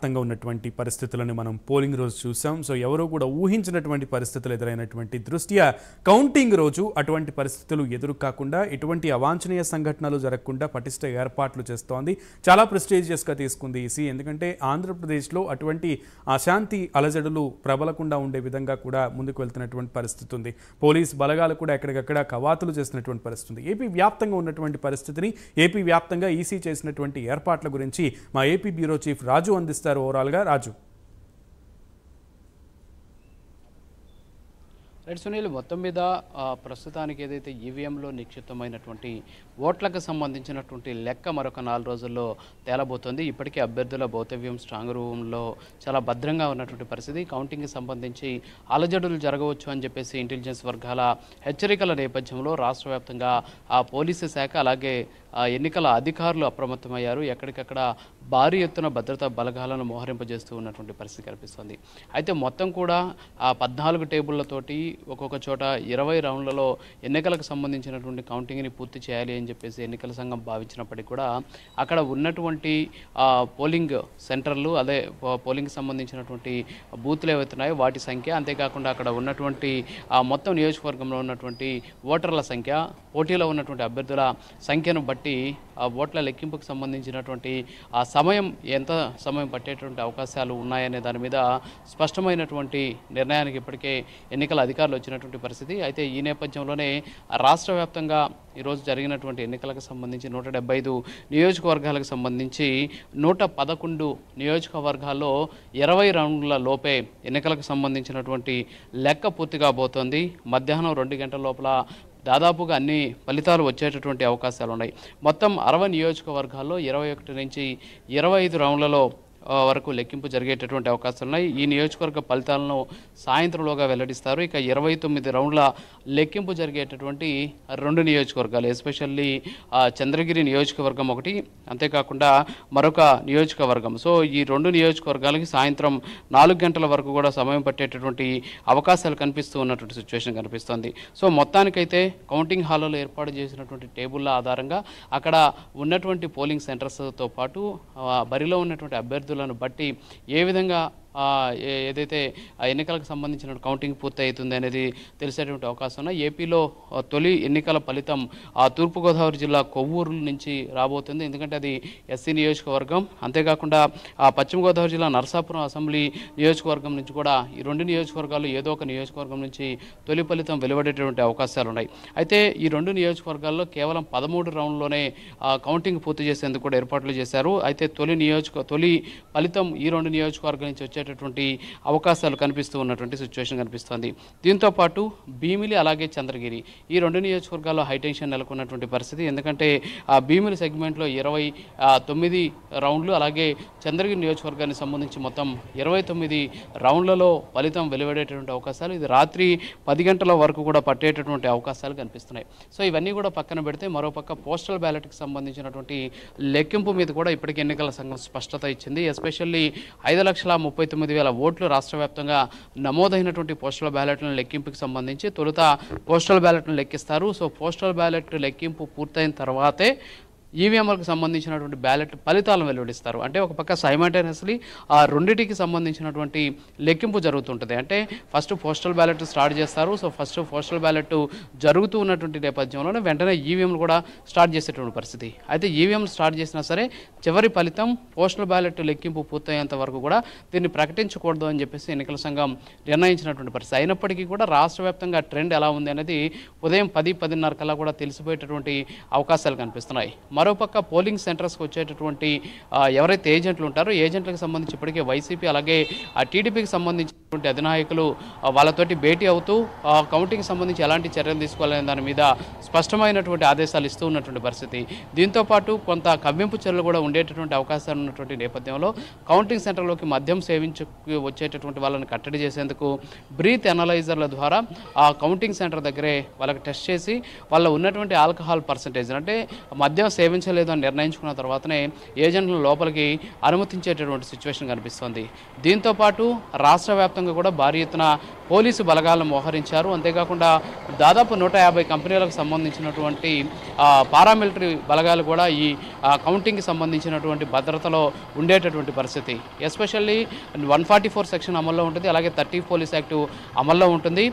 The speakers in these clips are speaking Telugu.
వ్యాప్తంగా ఉన్నటువంటి పరిస్థితులను మనం పోలింగ్ రోజు చూసాం. సో ఎవరూ కూడా ఊహించినటువంటి పరిస్థితులు ఎదురైనటువంటి దృష్ట్యా కౌంటింగ్ రోజు అటువంటి పరిస్థితులు ఎదురు కాకుండా ఎటువంటి అవాంఛనీయ సంఘటనలు జరగకుండా పటిష్ట ఏర్పాట్లు చేస్తోంది. చాలా ప్రెస్టీజియస్గా తీసుకుంది ఈసీ. ఎందుకంటే ఆంధ్రప్రదేశ్లో అటువంటి అశాంతి అలజడులు ప్రబలకుండా ఉండే విధంగా కూడా ముందుకు వెళ్తున్నటువంటి పరిస్థితి ఉంది. పోలీస్ బలగాలు కూడా ఎక్కడికక్కడ కవాతులు చేసినటువంటి పరిస్థితి ఉంది. ఏపీ వ్యాప్తంగా ఉన్నటువంటి పరిస్థితిని, ఏపీ వ్యాప్తంగా ఈసీ చేసినటువంటి ఏర్పాట్ల గురించి మా ఏపీ బ్యూరో చీఫ్ రాజు అందిస్తారు. ఓవరాల్గా రాజు. రైట్ సునీల్, మొత్తం మీద ప్రస్తుతానికి ఏదైతే ఈవీఎంలో నిక్షిప్తమైనటువంటి ఓట్లకు సంబంధించినటువంటి లెక్క మరొక 4 రోజుల్లో తేలబోతోంది. ఇప్పటికే అభ్యర్థుల భౌతవ్యం స్ట్రాంగ్ రూమ్లో చాలా భద్రంగా ఉన్నటువంటి పరిస్థితి. కౌంటింగ్కి సంబంధించి అలజడులు జరగవచ్చు అని చెప్పేసి ఇంటెలిజెన్స్ వర్గాల హెచ్చరికల నేపథ్యంలో రాష్ట్ర వ్యాప్తంగా పోలీసు శాఖ అలాగే ఎన్నికల అధికారులు అప్రమత్తమయ్యారు. ఎక్కడికక్కడ భారీ ఎత్తున భద్రతా బలగాలను మోహరింపజేస్తూ ఉన్నటువంటి పరిస్థితి కనిపిస్తుంది. అయితే మొత్తం కూడా 14 టేబుళ్లతోటి ఒక్కొక్క చోట 20 రౌండ్లలో ఎన్నికలకు సంబంధించినటువంటి కౌంటింగ్ని పూర్తి చేయాలి అని చెప్పేసి ఎన్నికల సంఘం భావించినప్పటికీ కూడా అక్కడ ఉన్నటువంటి పోలింగ్ సెంటర్లు, అదే పోలింగ్కి సంబంధించినటువంటి బూత్లు ఏవైతున్నాయో వాటి సంఖ్య, అంతేకాకుండా అక్కడ ఉన్నటువంటి మొత్తం నియోజకవర్గంలో ఉన్నటువంటి ఓటర్ల సంఖ్య, పోటీలో ఉన్నటువంటి అభ్యర్థుల సంఖ్యను బట్టి ఓట్ల లెక్కింపుకు సంబంధించినటువంటి సమయం, ఎంత సమయం పట్టేటువంటి అవకాశాలు ఉన్నాయనే దాని మీద స్పష్టమైనటువంటి నిర్ణయానికి ఇప్పటికే ఎన్నికల అధికారులు వచ్చినటువంటి పరిస్థితి. అయితే ఈ నేపథ్యంలోనే రాష్ట్ర వ్యాప్తంగా ఈరోజు జరిగినటువంటి ఎన్నికలకు సంబంధించి 175 నియోజకవర్గాలకు సంబంధించి 111 నియోజకవర్గాల్లో 20 రౌండ్ల లోపే ఎన్నికలకు సంబంధించినటువంటి లెక్క పూర్తిగా పోతోంది. మధ్యాహ్నం 2 గంటల లోపల దాదాపుగా అన్ని ఫలితాలు వచ్చేటటువంటి అవకాశాలు ఉన్నాయి. మొత్తం 60 నియోజకవర్గాల్లో 21 నుంచి 25 రౌండ్లలో వరకు లెక్కింపు జరిగేటటువంటి అవకాశాలు ఉన్నాయి. ఈ నియోజకవర్గ ఫలితాలను సాయంత్రంలోగా వెల్లడిస్తారు. ఇక 29 రౌండ్ల లెక్కింపు జరిగేటటువంటి 2 నియోజకవర్గాలు, ఎస్పెషల్లీ చంద్రగిరి నియోజకవర్గం ఒకటి, అంతేకాకుండా మరొక నియోజకవర్గం. సో ఈ 2 నియోజకవర్గాలకి సాయంత్రం 4 గంటల వరకు కూడా సమయం పట్టేటటువంటి అవకాశాలు కనిపిస్తూ ఉన్నటువంటి సిచ్యువేషన్ కనిపిస్తుంది. సో మొత్తానికైతే కౌంటింగ్ హాల్లో ఏర్పాటు చేసినటువంటి టేబుల్ల ఆధారంగా అక్కడ ఉన్నటువంటి పోలింగ్ సెంటర్స్తో పాటు బరిలో ఉన్నటువంటి అభ్యర్థులను బట్టి ఏ విధంగా ఏదైతే ఎన్నికలకు సంబంధించిన కౌంటింగ్ పూర్తి అవుతుంది అనేది తెలిసేటువంటి అవకాశం ఉన్నాయి. ఏపీలో తొలి ఎన్నికల ఫలితం తూర్పుగోదావరి జిల్లా కొవ్వూరు నుంచి రాబోతుంది. ఎందుకంటే అది ఎస్సీ నియోజకవర్గం. అంతేకాకుండా పశ్చిమ గోదావరి జిల్లా నరసాపురం అసెంబ్లీ నియోజకవర్గం నుంచి కూడా ఈ 2 నియోజకవర్గాలు ఏదో ఒక నియోజకవర్గం నుంచి తొలి ఫలితం వెలువడేటువంటి అవకాశాలు ఉన్నాయి. అయితే ఈ 2 నియోజకవర్గాల్లో కేవలం 13 రౌండ్లోనే కౌంటింగ్ పూర్తి చేసేందుకు కూడా ఏర్పాట్లు చేశారు. అయితే తొలి ఫలితం ఈ 2 నియోజకవర్గాల నుంచి వచ్చేటటువంటి అవకాశాలు కనిపిస్తూ ఉన్నటువంటి సిచ్యువేషన్ కనిపిస్తుంది. దీంతో పాటు భీమిలి అలాగే చంద్రగిరి ఈ 2 నియోజకవర్గాల్లో హైటెన్షన్ నెలకొన్నటువంటి పరిస్థితి. ఎందుకంటే భీమిలి సెగ్మెంట్లో 29 రౌండ్లు, అలాగే చంద్రగిరి నియోజకవర్గానికి సంబంధించి మొత్తం 29 రౌండ్లలో ఫలితం వెలువడేటటువంటి అవకాశాలు, ఇది రాత్రి 10 గంటల వరకు కూడా పట్టేటటువంటి అవకాశాలు కనిపిస్తున్నాయి. సో ఇవన్నీ కూడా పక్కన పెడితే మరోపక్క పోస్టల్ బ్యాలెట్కి సంబంధించినటువంటి లెక్కింపు మీద కూడా ఇప్పటికే ఎన్నికల సంఘం స్పష్టత ఇచ్చింది. ఎస్పెషల్లీ 5,39,000 ఓట్లు రాష్ట్ర వ్యాప్తంగా నమోదైనటువంటి పోస్టల్ బ్యాలెట్ల లెక్కింపుకి సంబంధించి తొలుత పోస్టల్ బ్యాలెట్ను లెక్కిస్తారు. సో పోస్టల్ బ్యాలెట్ లెక్కింపు పూర్తయిన తర్వాతే ఈవీఎంలకు సంబంధించినటువంటి బ్యాలెట్ ఫలితాలను వెలువడిస్తారు. అంటే ఒక పక్క సైమల్టేనియస్లీ ఆ రెండింటికి సంబంధించినటువంటి లెక్కింపు జరుగుతుంటుంది. అంటే ఫస్ట్ పోస్టల్ బ్యాలెట్ స్టార్ట్ చేస్తారు. సో ఫస్ట్ పోస్టల్ బ్యాలెట్ జరుగుతూ ఉన్నటువంటి నేపథ్యంలోనే వెంటనే ఈవీఎంలు కూడా స్టార్ట్ చేసేటువంటి పరిస్థితి. అయితే ఈవీఎంలు స్టార్ట్ చేసినా సరే చివరి ఫలితం పోస్టల్ బ్యాలెట్ లెక్కింపు పూర్తయ్యేంత వరకు కూడా దీన్ని ప్రకటించకూడదు అని చెప్పేసి ఎన్నికల సంఘం నిర్ణయించినటువంటి పరిస్థితి. అయినప్పటికీ కూడా రాష్ట్ర వ్యాప్తంగా ట్రెండ్ ఎలా ఉంది అనేది ఉదయం 10-10:30 కల్లా కూడా తెలిసిపోయేటటువంటి అవకాశాలు కనిపిస్తున్నాయి. మరోపక్క పోలింగ్ సెంటర్స్కి వచ్చేటటువంటి ఎవరైతే ఏజెంట్లు ఉంటారో ఏజెంట్లకు సంబంధించి ఇప్పటికే వైసీపీ అలాగే టీడీపీకి సంబంధించినటువంటి అధినాయకులు వాళ్ళతోటి భేటీ అవుతూ కౌంటింగ్కి సంబంధించి ఎలాంటి చర్యలు తీసుకోవాలనే దాని మీద స్పష్టమైనటువంటి ఆదేశాలు ఇస్తూ ఉన్నటువంటి పరిస్థితి. దీంతోపాటు కొంత కవ్వింపు చర్యలు కూడా ఉండేటటువంటి అవకాశాలు ఉన్నటువంటి నేపథ్యంలో కౌంటింగ్ సెంటర్లోకి మద్యం సేవించి వచ్చేటటువంటి వాళ్ళని కట్టడి చేసేందుకు బ్రీత్ ఎనలైజర్ల ద్వారా ఆ కౌంటింగ్ సెంటర్ దగ్గరే వాళ్ళకి టెస్ట్ చేసి వాళ్ళ ఉన్నటువంటి ఆల్కహాల్ పర్సంటేజ్, అంటే మద్యం సేవించలేదు అని నిర్ణయించుకున్న తర్వాతనే ఏజెంట్లను లోపలికి అనుమతించేటటువంటి సిచ్యువేషన్ కనిపిస్తోంది. దీంతోపాటు రాష్ట్ర వ్యాప్తంగా కూడా భారీ ఎత్తున పోలీసు బలగాలను మోహరించారు. అంతేకాకుండా దాదాపు 150 కంపెనీలకు సంబంధించినటువంటి పారామిలిటరీ బలగాలు కూడా ఈ కౌంటింగ్కి సంబంధించినటువంటి భద్రతలో ఉండేటటువంటి పరిస్థితి. ఎస్పెషల్లీ 144 సెక్షన్ అమల్లో ఉంటుంది, అలాగే 30 పోలీస్ యాక్టు అమల్లో ఉంటుంది.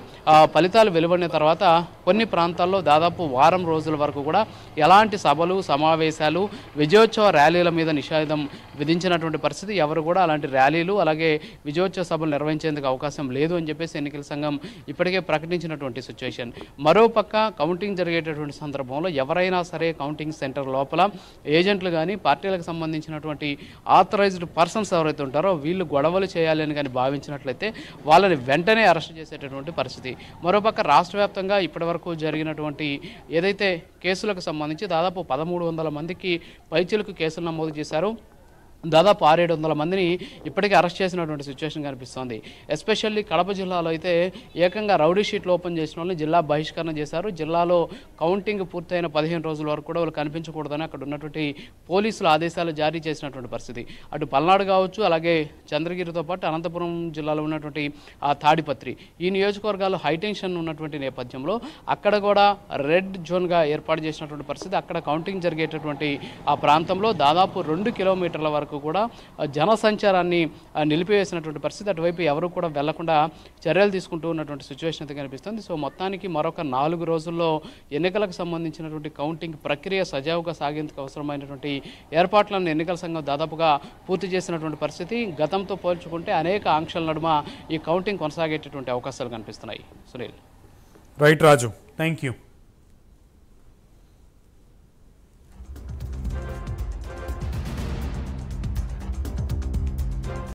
ఫలితాలు వెలువడిన తర్వాత కొన్ని ప్రాంతాల్లో దాదాపు వారం రోజుల వరకు కూడా ఎలాంటి సభలు, సమావేశాలు, విజయోత్సవ ర్యాలీల మీద నిషేధం విధించినటువంటి పరిస్థితి. ఎవరు కూడా అలాంటి ర్యాలీలు అలాగే విజయోత్సవ సభలు నిర్వహించేందుకు అవకాశం లేదు అని చెప్పేసి ఎన్నికల సంఘం ఇప్పటికే ప్రకటించినటువంటి సిచ్యువేషన్. మరోపక్క కౌంటింగ్ జరిగేటటువంటి సందర్భంలో ఎవరైనా సరే కౌంటింగ్ సెంటర్ లోపల ఏజెంట్లు కానీ పార్టీలకు సంబంధించినటువంటి ఆథరైజ్డ్ పర్సన్స్ ఎవరైతే ఉంటారో వీళ్ళు గొడవలు చేయాలి అని కానీ భావించినట్లయితే వాళ్ళని వెంటనే అరెస్ట్ చేసేటటువంటి పరిస్థితి. మరోపక్క రాష్ట్ర వ్యాప్తంగా ఇప్పటివరకు జరిగినటువంటి ఏదైతే కేసులకు సంబంధించి దాదాపు 1300 మందికి పైచిలకు కేసులు నమోదు చేశారు. దాదాపు 600-700 మందిని ఇప్పటికే అరెస్ట్ చేసినటువంటి సిచ్యువేషన్ కనిపిస్తోంది. ఎస్పెషల్లీ కడప జిల్లాలో అయితే ఏకంగా రౌడీ షీట్లు ఓపెన్ చేసిన వాళ్ళని జిల్లా బహిష్కరణ చేశారు. జిల్లాలో కౌంటింగ్ పూర్తయిన 15 రోజుల వరకు కూడా వాళ్ళు కనిపించకూడదని అక్కడ ఉన్నటువంటి పోలీసులు ఆదేశాలు జారీ చేసినటువంటి పరిస్థితి. అటు పల్నాడు కావచ్చు, అలాగే చంద్రగిరితో పాటు అనంతపురం జిల్లాలో ఉన్నటువంటి తాడిపత్రి ఈ నియోజకవర్గాలు హైటెన్షన్ ఉన్నటువంటి నేపథ్యంలో అక్కడ కూడా రెడ్ జోన్గా ఏర్పాటు చేసినటువంటి పరిస్థితి. అక్కడ కౌంటింగ్ జరిగేటటువంటి ఆ ప్రాంతంలో దాదాపు 2 కిలోమీటర్ల వరకు కూడా జనసంచారాన్ని నిలిపివేసినటువంటి పరిస్థితి. అటువైపు ఎవరు కూడా వెళ్లకుండా చర్యలు తీసుకుంటూ ఉన్నటువంటి సిచ్యువేషన్ అయితే కనిపిస్తుంది. సో మొత్తానికి మరొక 4 రోజుల్లో ఎన్నికలకు సంబంధించినటువంటి కౌంటింగ్ ప్రక్రియ సజావుగా సాగేందుకు అవసరమైనటువంటి ఏర్పాట్లను ఎన్నికల సంఘం దాదాపుగా పూర్తి చేసినటువంటి పరిస్థితి. గతంతో పోల్చుకుంటే అనేక ఆంక్షల నడుమ ఈ కౌంటింగ్ కొనసాగేటటువంటి అవకాశాలు కనిపిస్తున్నాయి. Sunil. Right Raju, thank you.